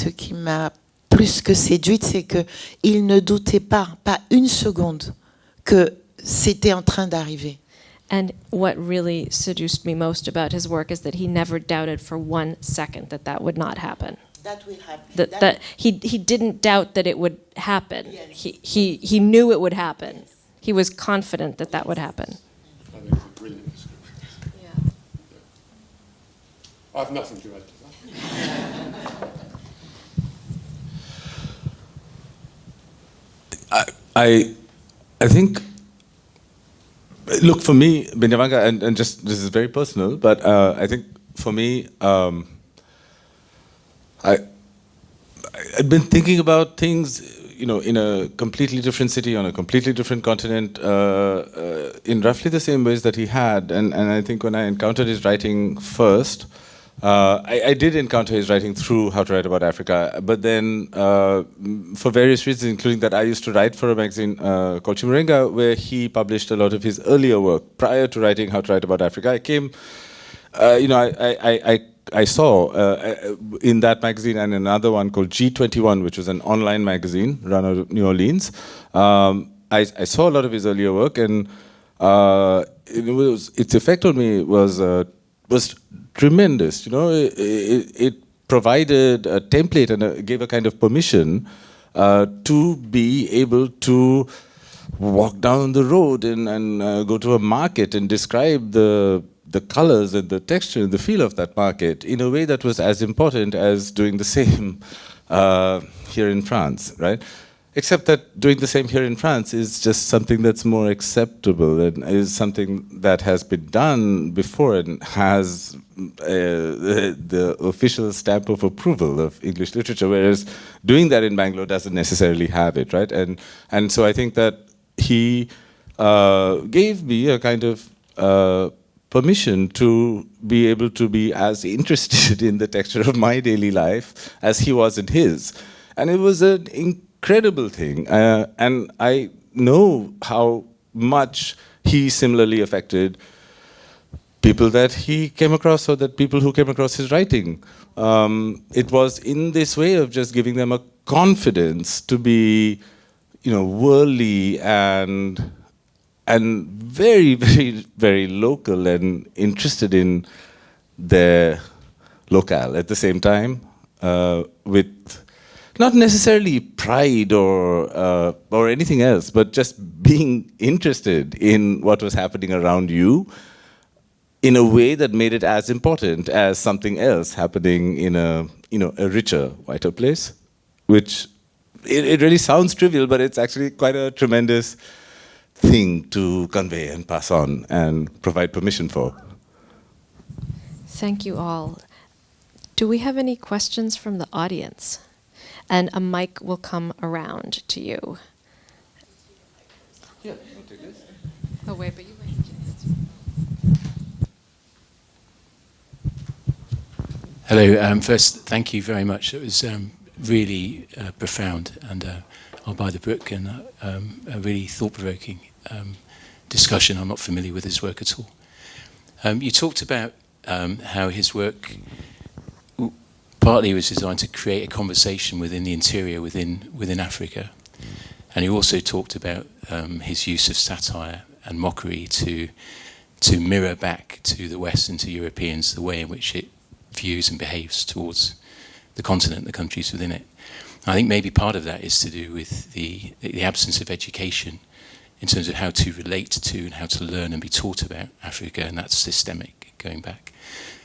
qui m'a plus que séduite, c'est que il ne doutait pas une seconde que c'était en train d'arriver. And what really seduced me most about his work is that he never doubted for 1 second that would not happen. That will happen. That he didn't doubt that it would happen. Yes. He knew it would happen. Yes. He was confident that would happen. I think it's a brilliant description. Yeah. I have nothing to add to that. I think, look, for me, Binyavanga, and just this is very personal, but I think for me, I'd been thinking about things, in a completely different city, on a completely different continent, in roughly the same ways that he had. And I think when I encountered his writing first, I did encounter his writing through How to Write About Africa, but then for various reasons, including that I used to write for a magazine called Chimurenga, where he published a lot of his earlier work. Prior to writing How to Write About Africa, I came, I saw in that magazine and another one called G21, which was an online magazine run out of New Orleans. I saw a lot of his earlier work, and its effect on me was tremendous. It provided a template and gave a kind of permission to be able to walk down the road and go to a market and describe the colors and the texture and the feel of that market in a way that was as important as doing the same here in France, right? except that doing the same here in France is just something that's more acceptable and is something that has been done before and has the official stamp of approval of English literature, whereas doing that in Bangalore doesn't necessarily have it, right? And so I think that he gave me a kind of permission to be able to be as interested in the texture of my daily life as he was in his. And it was an incredible thing. And I know how much he similarly affected people that he came across, or that people who came across his writing. It was in this way of just giving them a confidence to be, worldly and very, very, very local and interested in their locale at the same time, with not necessarily pride or anything else, but just being interested in what was happening around you in a way that made it as important as something else happening in a richer, whiter place, which it really sounds trivial, but it's actually quite a tremendous thing to convey and pass on and provide permission for. Thank you all. Do we have any questions from the audience? And a mic will come around to you. Yeah, I'll take this. Oh, wait, but you might have to. Hello. First, thank you very much. It was really profound, and I'll buy the book, and a really thought-provoking discussion. I'm not familiar with his work at all. You talked about how his work partly was designed to create a conversation within the interior, within Africa, and you also talked about his use of satire and mockery to mirror back to the West and to Europeans the way in which it views and behaves towards the continent, the countries within it. I think maybe part of that is to do with the absence of education in terms of how to relate to and how to learn and be taught about Africa, and that's systemic, going back.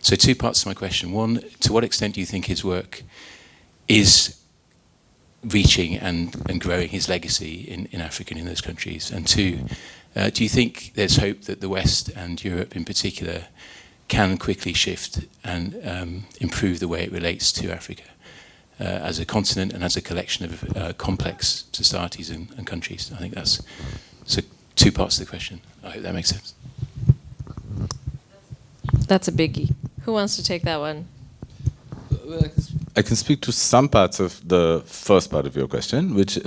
So 2 parts to my question. One, to what extent do you think his work is reaching and growing his legacy in Africa and in those countries? And 2, do you think there's hope that the West and Europe in particular can quickly shift and improve the way it relates to Africa as a continent and as a collection of complex societies and countries? I think that's so 2 parts to the question. I hope that makes sense. That's a biggie. Who wants to take that one? Well, I can speak to some parts of the first part of your question, which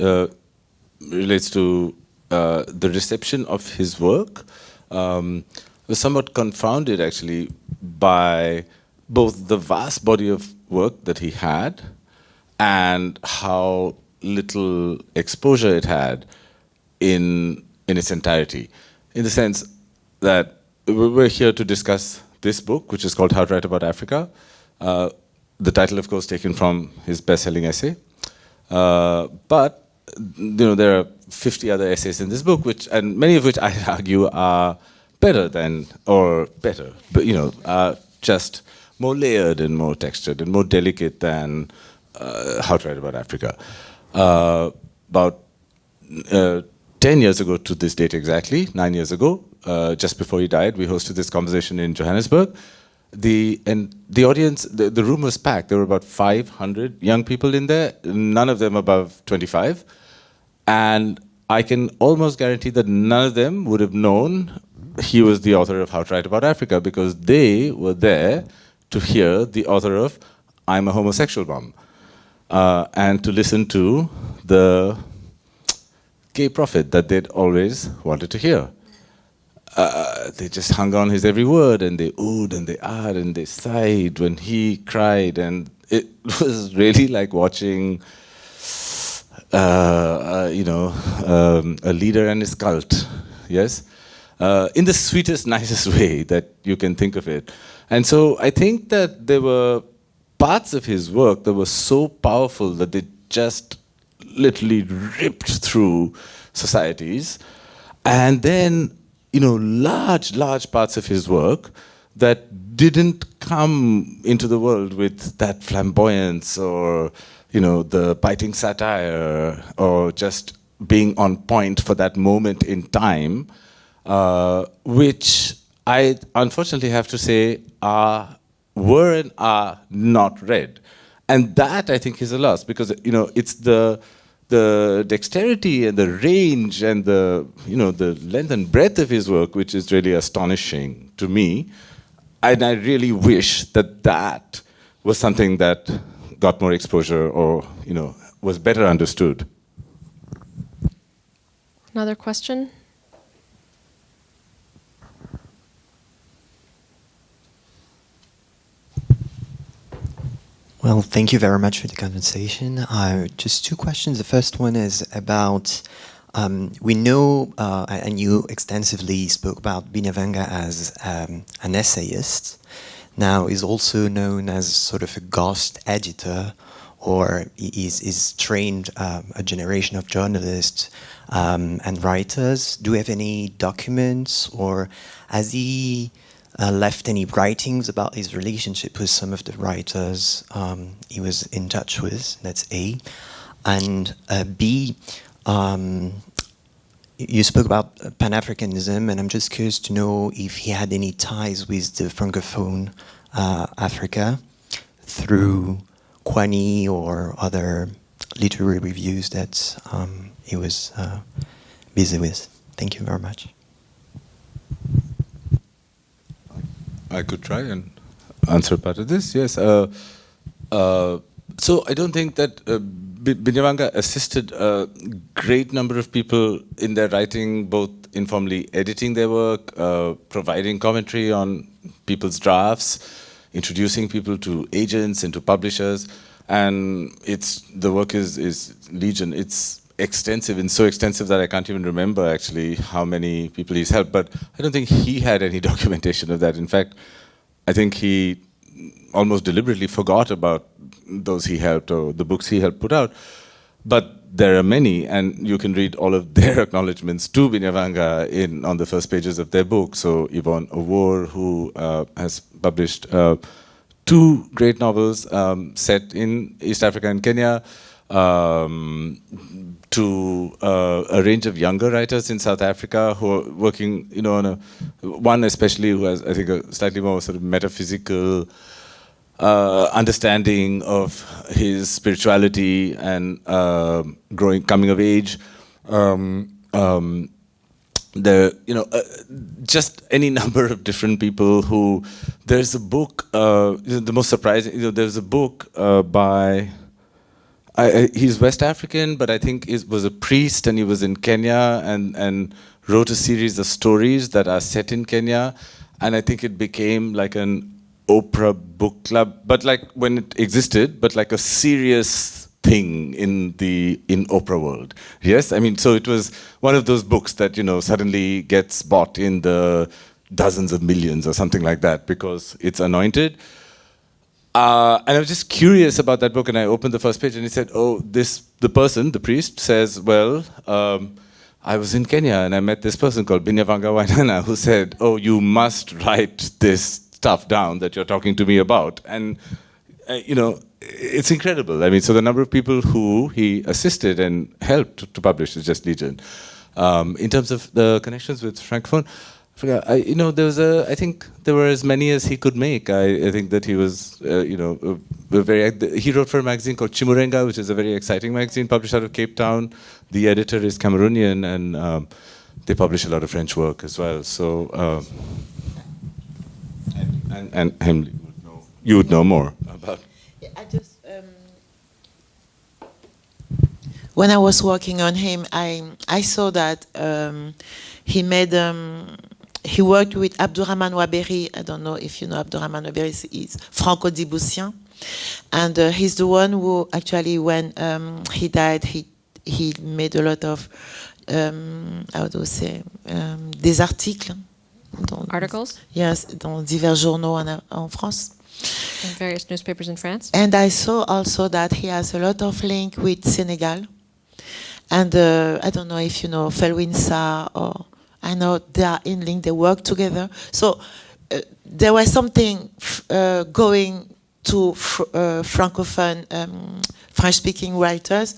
relates to the reception of his work. Was somewhat confounded, actually, by both the vast body of work that he had and how little exposure it had in its entirety. In the sense that we're here to discuss this book, which is called How to Write About Africa. The title, of course, taken from his best-selling essay. But there are 50 other essays in this book, and many of which I argue are better, but are just more layered and more textured and more delicate than How to Write About Africa. About 10 years ago to this date exactly, 9 years ago, just before he died, we hosted this conversation in Johannesburg. The audience, the room was packed. There were about 500 young people in there, none of them above 25. And I can almost guarantee that none of them would have known he was the author of How to Write About Africa, because they were there to hear the author of I'm a Homosexual Bum, and to listen to the gay prophet that they'd always wanted to hear. They just hung on his every word, and they oohed and they ahed and they sighed when he cried, and it was really like watching a leader and his cult, yes? In the sweetest, nicest way that you can think of it. And so I think that there were parts of his work that were so powerful that they just literally ripped through societies. And then, large parts of his work that didn't come into the world with that flamboyance or, the biting satire or just being on point for that moment in time, which I unfortunately have to say were and are not read. And that, I think, is a loss, because it's the dexterity and the range and the length and breadth of his work which is really astonishing to me. And I really wish that was something that got more exposure or was better understood. Another question? Well, thank you very much for the conversation. Just two questions. The first one is about, we know, and you extensively spoke about Binyavanga as an essayist. Now he's also known as sort of a ghost editor, or he's trained a generation of journalists and writers. Do you have any documents, or has he left any writings about his relationship with some of the writers he was in touch with? That's A. And B, you spoke about Pan-Africanism, and I'm just curious to know if he had any ties with the Francophone Africa through Kwani or other literary reviews that he was busy with. Thank you very much. I could try and answer part of this. Yes. So I don't think that Binyavanga assisted a great number of people in their writing, both informally editing their work, providing commentary on people's drafts, introducing people to agents and to publishers. And the work is legion. It's extensive, and so extensive that I can't even remember actually how many people he's helped. But I don't think he had any documentation of that. In fact, I think he almost deliberately forgot about those he helped or the books he helped put out. But there are many, and you can read all of their acknowledgements to Binyavanga on the first pages of their book. So Yvonne Awor, who has published 2 great novels set in East Africa and Kenya, to a range of younger writers in South Africa who are working, on one especially who has, I think, a slightly more sort of metaphysical understanding of his spirituality and coming of age. Just any number of different people who. There's a book. The most surprising. There's a book by. He's West African, but I think he was a priest, and he was in Kenya and wrote a series of stories that are set in Kenya, and I think it became like an Oprah book club, but like when it existed, but like a serious thing in Oprah world. Yes, I mean, so it was one of those books that suddenly gets bought in the dozens of millions or something like that because it's anointed. And I was just curious about that book, and I opened the first page, and he said, the priest says, well, I was in Kenya, and I met this person called Binyavanga Wainaina, who said, you must write this stuff down that you're talking to me about. And, it's incredible. I mean, so the number of people who he assisted and helped to publish is just legion. In terms of the connections with Francophone, I think there were as many as he could make. I think that he was, he wrote for a magazine called Chimurenga, which is a very exciting magazine published out of Cape Town. The editor is Cameroonian, and they publish a lot of French work as well. So, and Hemley would know. You would know more about. Yeah, when I was working on him, I saw that he worked with Abdourahmane Waberi. I don't know if you know Abdourahmane Waberi. He's Franco-Djiboutien. And he's the one who actually, when he died, he made a lot of, des articles. Articles? Yes, dans divers journaux en France. In various newspapers in France. And I saw also that he has a lot of link with Senegal. And I don't know if you know Felwinsa, or I know they are in link, they work together. So there was something going to Francophone, French-speaking writers.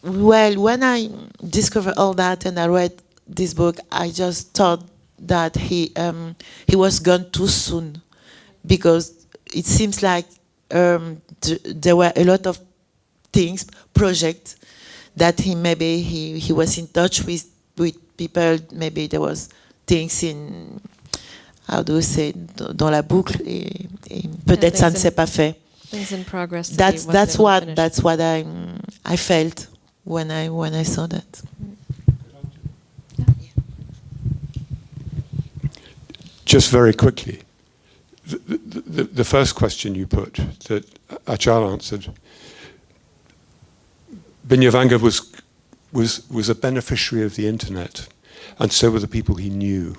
Well, when I discovered all that and I read this book, I just thought that he was gone too soon, because it seems like there were a lot of things, projects, that he was in touch with people. Maybe there was things in, how do we say, dans la boucle, et peut-être ça ne s'est pas fait. Things in progress. That's what I felt when I saw that. Just very quickly, the first question you put that Achal answered, Binyavanga was a beneficiary of the internet, and so were the people he knew.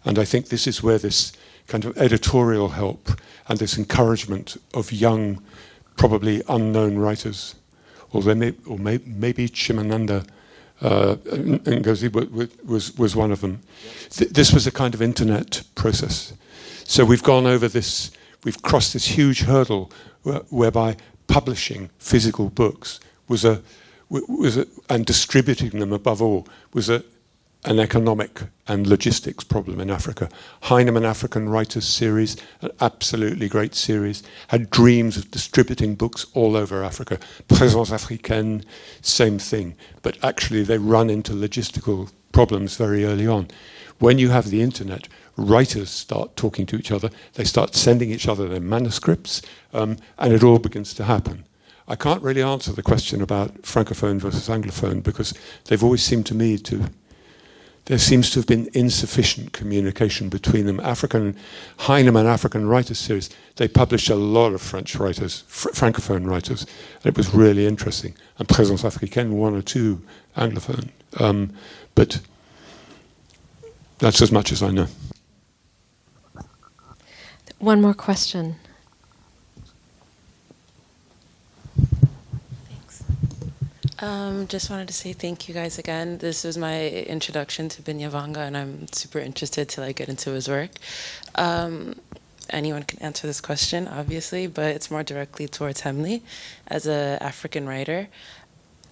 And I think this is where this kind of editorial help and this encouragement of young, probably unknown writers, maybe Chimananda Ngozi was one of them. This was a kind of internet process. So we've gone over this, we've crossed this huge hurdle whereby publishing physical books and distributing them above all was an economic and logistics problem in Africa. Heinemann African Writers series, an absolutely great series, had dreams of distributing books all over Africa. Présence africaine, same thing. But actually they run into logistical problems very early on. When you have the internet, writers start talking to each other, they start sending each other their manuscripts, and it all begins to happen. I can't really answer the question about Francophone versus Anglophone, because they've always seemed to me there seems to have been insufficient communication between them. Heinemann African Writers series, they published a lot of French writers, Francophone writers, and it was really interesting. And Présence africaine, one or two Anglophone. But that's as much as I know. One more question. Just wanted to say thank you guys again. This was my introduction to Binyavanga, and I'm super interested to get into his work. Anyone can answer this question, obviously, but it's more directly towards Hemley as an African writer.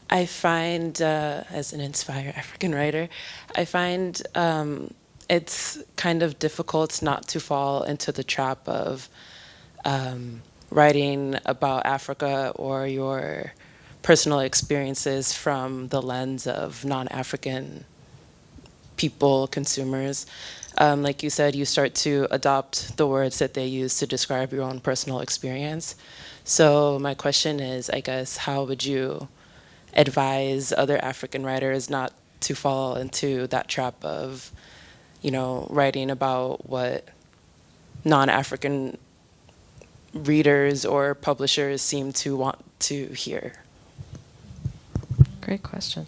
I find, as an inspired African writer, I find it's kind of difficult not to fall into the trap of writing about Africa or your personal experiences from the lens of non-African people, consumers. Like you said, you start to adopt the words that they use to describe your own personal experience. So my question is, I guess, how would you advise other African writers not to fall into that trap of, writing about what non-African readers or publishers seem to want to hear? Great question.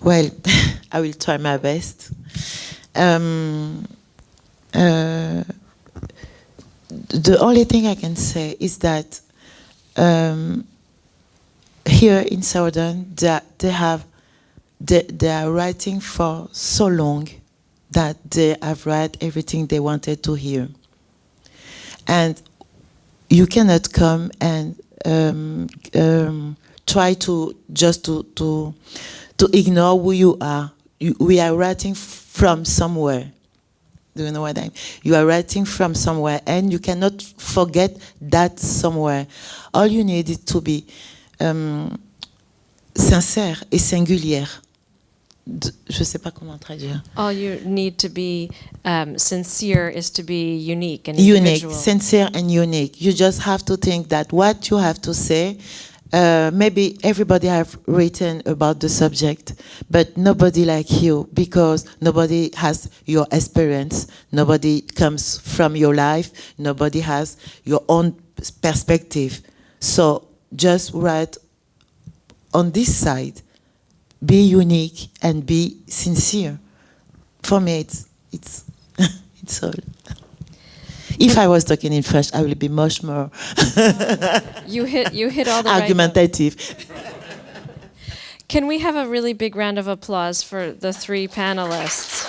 Well, I will try my best. The only thing I can say is that here in Southern, they are writing for so long that they have read everything they wanted to hear. And you cannot come and try to just to ignore who you are. We are writing from somewhere. Do you know what I mean? You are writing from somewhere, and you cannot forget that somewhere. All you need is to be sincère et singulière. Je sais pas comment traduire. All you need to be sincere is to be unique and individual. Unique, sincere and unique. You just have to think that what you have to say, maybe everybody have written about the subject, but nobody like you, because nobody has your experience, nobody comes from your life, nobody has your own perspective. So just write on this side. Be unique and be sincere. For me, it's it's all. If I was talking in French, I would be much more You hit all the argumentative. Can we have a really big round of applause for the three panelists?